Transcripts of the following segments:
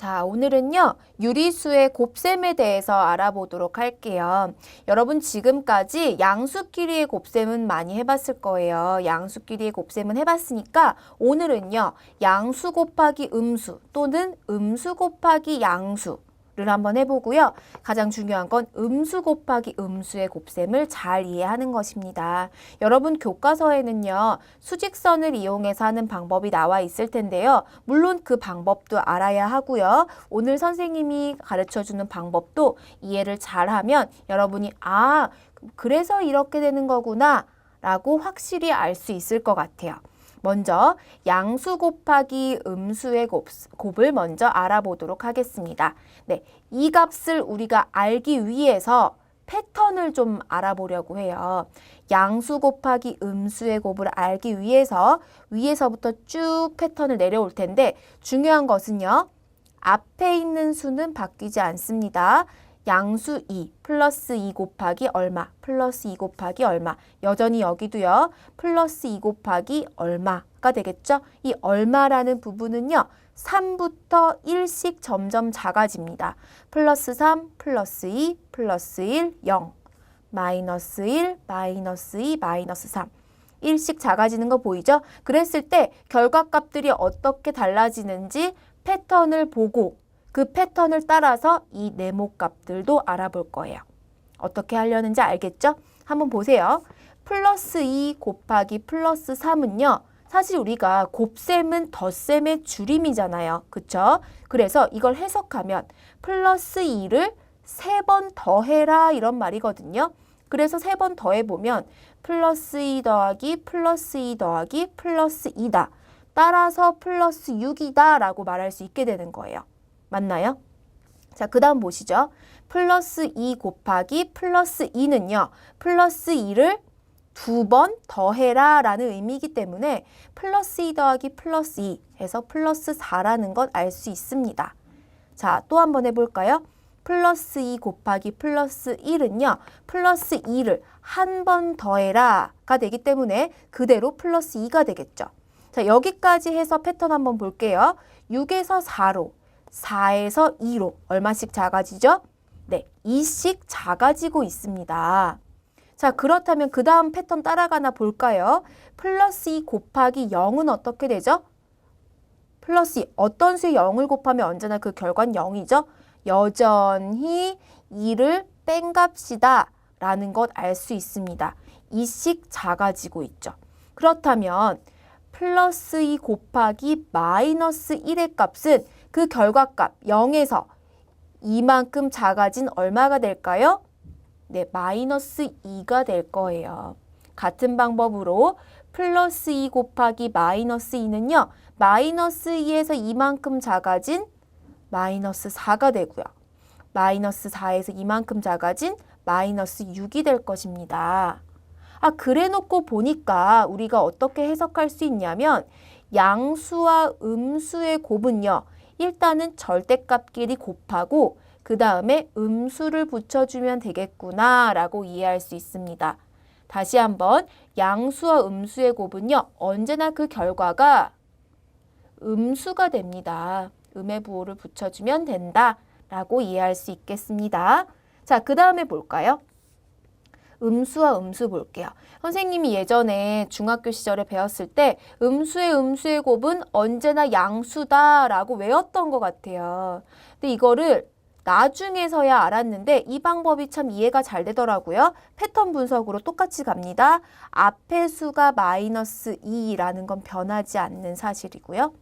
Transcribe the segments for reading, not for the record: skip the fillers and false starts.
자, 오늘은요, 유리수의 곱셈에 대해서 알아보도록 할게요. 여러분 지금까지 양수끼리의 곱셈은 많이 해봤을 거예요. 양수끼리의 곱셈은 해봤으니까 오늘은요, 양수 곱하기 음수 또는 음수 곱하기 양수 를 한번 해보고요. 가장 중요한 건 음수 곱하기 음수의 곱셈을 잘 이해하는 것입니다. 여러분 교과서에는요. 수직선을 이용해서 하는 방법이 나와 있을 텐데요. 물론 그 방법도 알아야 하고요. 오늘 선생님이 가르쳐주는 방법도 이해를 잘하면 여러분이 그래서 이렇게 되는 거구나 라고 확실히 알 수 있을 것 같아요. 먼저 양수 곱하기 음수의 곱을 먼저 알아보도록 하겠습니다. 네, 이 값을 우리가 알기 위해서 패턴을 좀 알아보려고 해요. 양수 곱하기 음수의 곱을 알기 위해서 위에서부터 쭉 패턴을 내려올 텐데 중요한 것은요. 앞에 있는 수는 바뀌지 않습니다. 양수 2 플러스 2 곱하기 얼마 플러스 2 곱하기 얼마 여전히 여기도요. 플러스 2 곱하기 얼마가 되겠죠. 이 얼마라는 부분은요. 3부터 1씩 점점 작아집니다. 플러스 3 플러스 2 플러스 1 0 마이너스 1 마이너스 2 마이너스 3 1씩 작아지는 거 보이죠? 그랬을 때 결과값들이 어떻게 달라지는지 패턴을 보고 그 패턴을 따라서 이 네모값들도 알아볼 거예요. 어떻게 하려는지 알겠죠? 한번 보세요. 플러스 2 곱하기 플러스 3은요. 사실 우리가 곱셈은 덧셈의 줄임이잖아요. 그쵸? 그래서 이걸 해석하면 플러스 2를 3번 더해라 이런 말이거든요. 그래서 3번 더해보면 플러스 2 더하기 플러스 2 더하기 플러스 2다. 따라서 플러스 6이다 라고 말할 수 있게 되는 거예요. 맞나요? 자, 그 다음 보시죠. 플러스 2 곱하기 플러스 2는요. 플러스 2를 2번 더해라 라는 의미이기 때문에 플러스 2 더하기 플러스 2 해서 플러스 4라는 것 알 수 있습니다. 자, 또 한번 해볼까요? 플러스 2 곱하기 플러스 1은요. 플러스 2를 한 번 더해라가 되기 때문에 그대로 플러스 2가 되겠죠. 자, 여기까지 해서 패턴 한번 볼게요. 6에서 4로 4에서 2로 얼마씩 작아지죠? 네, 2씩 작아지고 있습니다. 자, 그렇다면 그 다음 패턴 따라가나 볼까요? 플러스 2 곱하기 0은 어떻게 되죠? 플러스 2, 어떤 수에 0을 곱하면 언제나 그 결과는 0이죠? 여전히 2를 뺀 값이다 라는 것 알 수 있습니다. 2씩 작아지고 있죠. 그렇다면 플러스 2 곱하기 마이너스 1의 값은 그 결과값 0에서 이만큼 작아진 얼마가 될까요? 네, 마이너스 2가 될 거예요. 같은 방법으로 플러스 2 곱하기 마이너스 2는요. 마이너스 2에서 이만큼 작아진 마이너스 4가 되고요. 마이너스 4에서 이만큼 작아진 마이너스 6이 될 것입니다. 그래 놓고 보니까 우리가 어떻게 해석할 수 있냐면 양수와 음수의 곱은요. 일단은 절대값끼리 곱하고 그 다음에 음수를 붙여주면 되겠구나 라고 이해할 수 있습니다. 다시 한번 양수와 음수의 곱은요. 언제나 그 결과가 음수가 됩니다. 음의 부호를 붙여주면 된다 라고 이해할 수 있겠습니다. 자, 그 다음에 볼까요? 음수와 음수 볼게요. 선생님이 예전에 중학교 시절에 배웠을 때 음수의 곱은 언제나 양수다 라고 외웠던 것 같아요. 근데 이거를 나중에서야 알았는데 이 방법이 참 이해가 잘 되더라고요. 패턴 분석으로 똑같이 갑니다. 앞의 수가 마이너스 2라는 건 변하지 않는 사실이고요.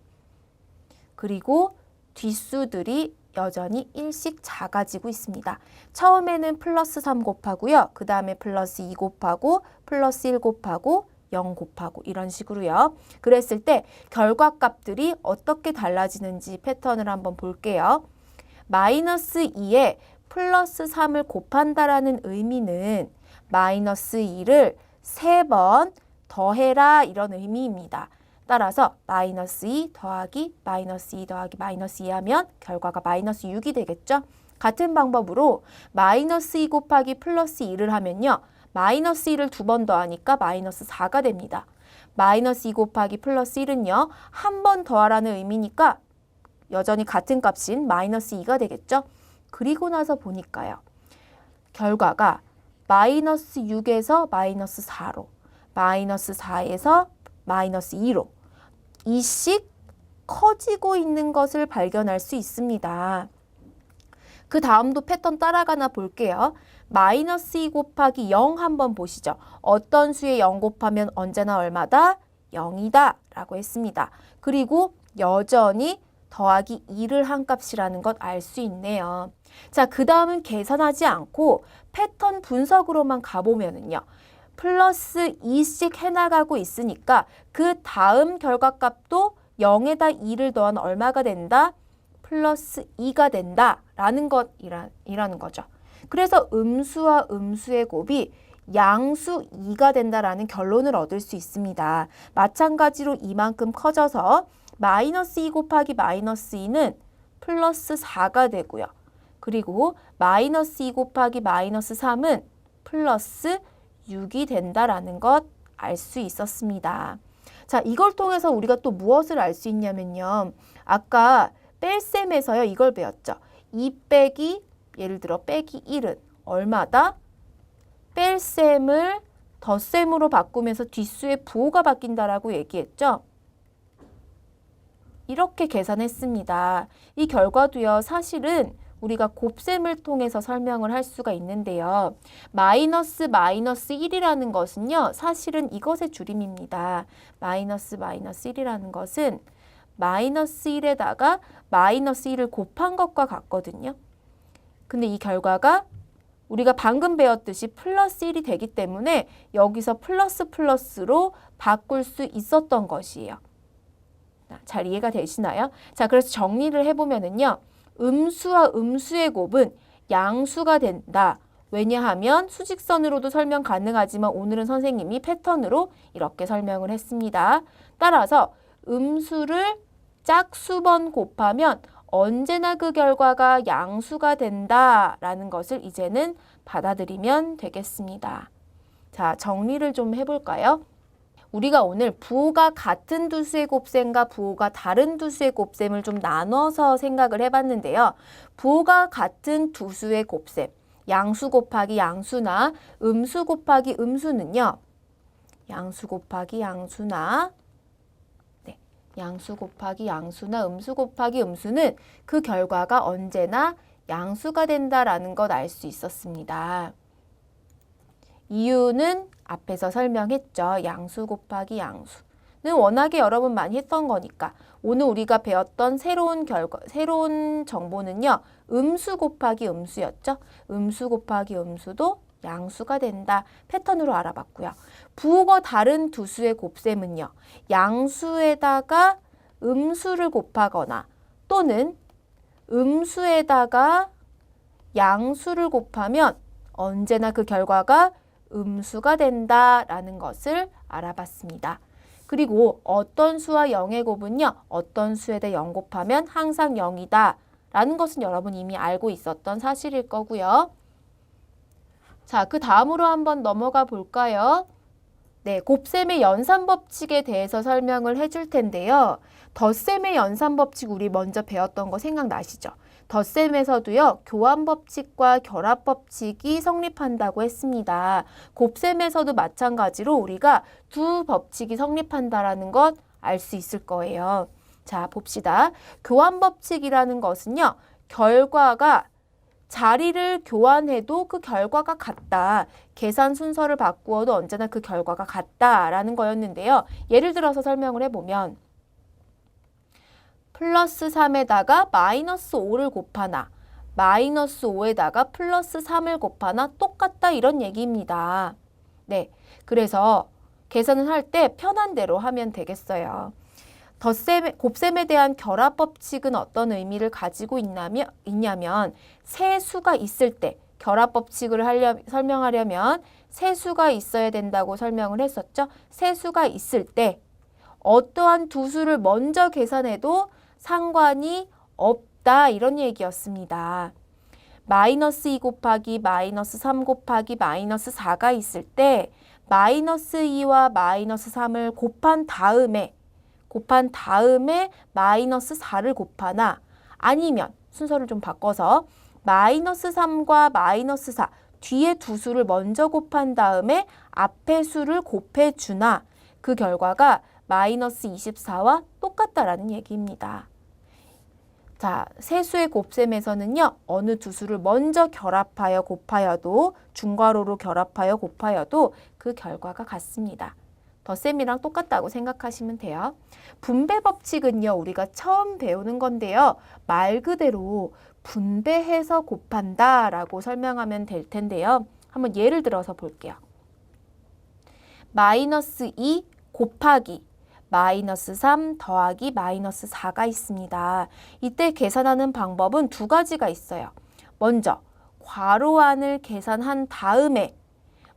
그리고 뒷수들이 여전히 1씩 작아지고 있습니다. 처음에는 플러스 3 곱하고요. 그 다음에 플러스 2 곱하고 플러스 1 곱하고 0 곱하고 이런 식으로요. 그랬을 때 결과값들이 어떻게 달라지는지 패턴을 한번 볼게요. 마이너스 2에 플러스 3을 곱한다라는 의미는 마이너스 2를 3번 더해라 이런 의미입니다. 따라서 마이너스 2 더하기 마이너스 2 더하기 마이너스 2 하면 결과가 마이너스 6이 되겠죠? 같은 방법으로 마이너스 2 곱하기 플러스 2를 하면요. 마이너스 2를 2번 더하니까 마이너스 4가 됩니다. 마이너스 2 곱하기 플러스 1은요. 한 번 더하라는 의미니까 여전히 같은 값인 마이너스 2가 되겠죠. 그리고 나서 보니까요. 결과가 마이너스 6에서 마이너스 4로, 마이너스 4에서 마이너스 2로 2씩 커지고 있는 것을 발견할 수 있습니다. 그 다음도 패턴 따라가나 볼게요. 마이너스 2 곱하기 0 한번 보시죠. 어떤 수에 0 곱하면 언제나 얼마다? 0이다 라고 했습니다. 그리고 여전히 더하기 2를 한 값이라는 것 알 수 있네요. 자, 그 다음은 계산하지 않고 패턴 분석으로만 가보면은요. 플러스 2씩 해나가고 있으니까 그 다음 결과값도 0에다 2를 더한 얼마가 된다? 플러스 2가 된다 라는 것이라는 거죠. 그래서 음수와 음수의 곱이 양수 2가 된다라는 결론을 얻을 수 있습니다. 마찬가지로 이만큼 커져서 마이너스 2 곱하기 마이너스 2는 플러스 4가 되고요. 그리고 마이너스 2 곱하기 마이너스 3은 플러스 6이 된다라는 것 알 수 있었습니다. 자, 이걸 통해서 우리가 또 무엇을 알 수 있냐면요. 아까 뺄셈에서요. 이걸 배웠죠. 2 빼기 예를 들어 빼기 1은 얼마다? 뺄셈을 덧셈으로 바꾸면서 뒷수의 부호가 바뀐다라고 얘기했죠. 이렇게 계산했습니다. 이 결과도요. 사실은 우리가 곱셈을 통해서 설명을 할 수가 있는데요. 마이너스 1이라는 것은요. 사실은 이것의 줄임입니다. 마이너스 1이라는 것은 마이너스 1에다가 마이너스 1을 곱한 것과 같거든요. 근데 이 결과가 우리가 방금 배웠듯이 플러스 1이 되기 때문에 여기서 플러스로 바꿀 수 있었던 것이에요. 잘 이해가 되시나요? 자, 그래서 정리를 해보면은요. 음수와 음수의 곱은 양수가 된다. 왜냐하면 수직선으로도 설명 가능하지만 오늘은 선생님이 패턴으로 이렇게 설명을 했습니다. 따라서 음수를 짝수번 곱하면 언제나 그 결과가 양수가 된다라는 것을 이제는 받아들이면 되겠습니다. 자, 정리를 좀 해볼까요? 우리가 오늘 부호가 같은 두 수의 곱셈과 부호가 다른 두 수의 곱셈을 좀 나눠서 생각을 해봤는데요. 부호가 같은 두 수의 곱셈, 양수 곱하기 양수나 음수 곱하기 음수는요. 양수 곱하기 양수나 양수 곱하기 양수나 음수 곱하기 음수는 그 결과가 언제나 양수가 된다라는 것 알 수 있었습니다. 이유는 앞에서 설명했죠. 양수 곱하기 양수는 워낙에 여러분 많이 했던 거니까 오늘 우리가 배웠던 새로운 정보는요. 음수 곱하기 음수였죠. 음수 곱하기 음수도 양수가 된다. 패턴으로 알아봤고요. 부호가 다른 두 수의 곱셈은요. 양수에다가 음수를 곱하거나 또는 음수에다가 양수를 곱하면 언제나 그 결과가 음수가 된다라는 것을 알아봤습니다. 그리고 어떤 수와 0의 곱은요. 어떤 수에다 0 곱하면 항상 0이다 라는 것은 여러분 이미 알고 있었던 사실일 거고요. 자, 그 다음으로 한번 넘어가 볼까요? 네, 곱셈의 연산법칙에 대해서 설명을 해줄 텐데요. 덧셈의 연산법칙 우리 먼저 배웠던 거 생각나시죠? 덧셈에서도요. 교환법칙과 결합법칙이 성립한다고 했습니다. 곱셈에서도 마찬가지로 우리가 두 법칙이 성립한다라는 것 알 수 있을 거예요. 자, 봅시다. 교환법칙이라는 것은요. 결과가 자리를 교환해도 그 결과가 같다. 계산 순서를 바꾸어도 언제나 그 결과가 같다라는 거였는데요. 예를 들어서 설명을 해보면 플러스 3에다가 마이너스 5를 곱하나 마이너스 5에다가 플러스 3을 곱하나 똑같다 이런 얘기입니다. 네, 그래서 계산을 할 때 편한 대로 하면 되겠어요. 곱셈에 대한 결합법칙은 어떤 의미를 가지고 있냐면 세 수가 있을 때 결합법칙을 설명하려면 세 수가 있어야 된다고 설명을 했었죠. 세 수가 있을 때 어떠한 두 수를 먼저 계산해도 상관이 없다 이런 얘기였습니다. 마이너스 2 곱하기 마이너스 3 곱하기 마이너스 4가 있을 때 마이너스 2와 마이너스 3을 곱한 다음에 곱한 다음에 마이너스 4를 곱하나 아니면 순서를 좀 바꿔서 마이너스 3과 마이너스 4 뒤에 두 수를 먼저 곱한 다음에 앞에 수를 곱해주나 그 결과가 마이너스 24와 똑같다라는 얘기입니다. 자, 세수의 곱셈에서는요. 어느 두 수를 먼저 결합하여 곱하여도 중괄호로 결합하여 곱하여도 그 결과가 같습니다. 덧셈이랑 똑같다고 생각하시면 돼요. 분배 법칙은요. 우리가 처음 배우는 건데요. 말 그대로 분배해서 곱한다 라고 설명하면 될 텐데요. 한번 예를 들어서 볼게요. 마이너스 2 곱하기 마이너스 3 더하기 마이너스 4가 있습니다. 이때 계산하는 방법은 두 가지가 있어요. 먼저 괄호 안을 계산한 다음에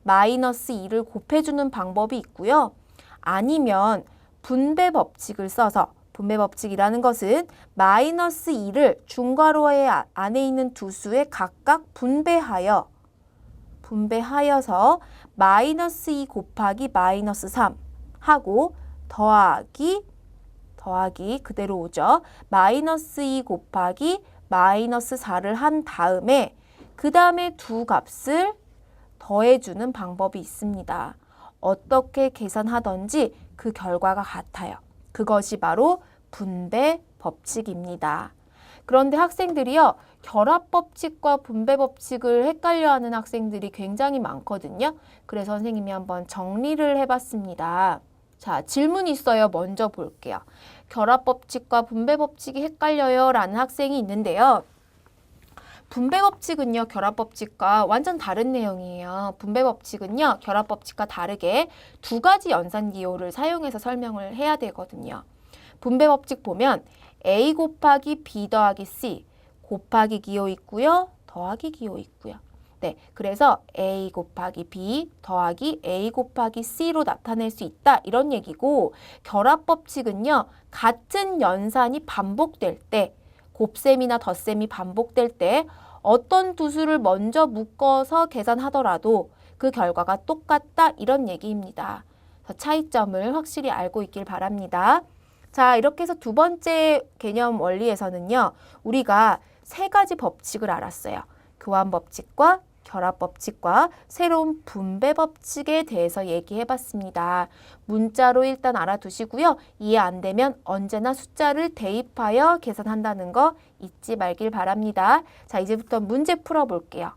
마이너스 2를 곱해주는 방법이 있고요. 아니면 분배 법칙을 써서 분배 법칙이라는 것은 마이너스 2를 중괄호의 안에 있는 두 수에 각각 분배하여서 마이너스 2 곱하기 마이너스 3 하고 더하기 그대로 오죠. 마이너스 2 곱하기 마이너스 4를 한 다음에 그 다음에 두 값을 더해주는 방법이 있습니다. 어떻게 계산하든지 그 결과가 같아요. 그것이 바로 분배 법칙입니다. 그런데 학생들이요. 결합 법칙과 분배 법칙을 헷갈려하는 학생들이 굉장히 많거든요. 그래서 선생님이 한번 정리를 해봤습니다. 자, 질문이 있어요. 먼저 볼게요. 결합 법칙과 분배 법칙이 헷갈려요 라는 학생이 있는데요. 분배 법칙은요, 결합 법칙과 완전 다른 내용이에요. 분배 법칙은요, 결합 법칙과 다르게 두 가지 연산 기호를 사용해서 설명을 해야 되거든요. 분배 법칙 보면 A 곱하기 B 더하기 C 곱하기 기호 있고요, 더하기 기호 있고요. 네, 그래서 A 곱하기 B 더하기 A 곱하기 C로 나타낼 수 있다 이런 얘기고, 결합 법칙은요, 같은 연산이 반복될 때, 곱셈이나 덧셈이 반복될 때 어떤 두 수를 먼저 묶어서 계산하더라도 그 결과가 똑같다 이런 얘기입니다. 차이점을 확실히 알고 있길 바랍니다. 자, 이렇게 해서 두 번째 개념 원리에서는요. 우리가 세 가지 법칙을 알았어요. 교환 법칙과 결합 법칙과 새로운 분배 법칙에 대해서 얘기해 봤습니다. 문자로 일단 알아두시고요. 이해 안 되면 언제나 숫자를 대입하여 계산한다는 거 잊지 말길 바랍니다. 자, 이제부터 문제 풀어 볼게요.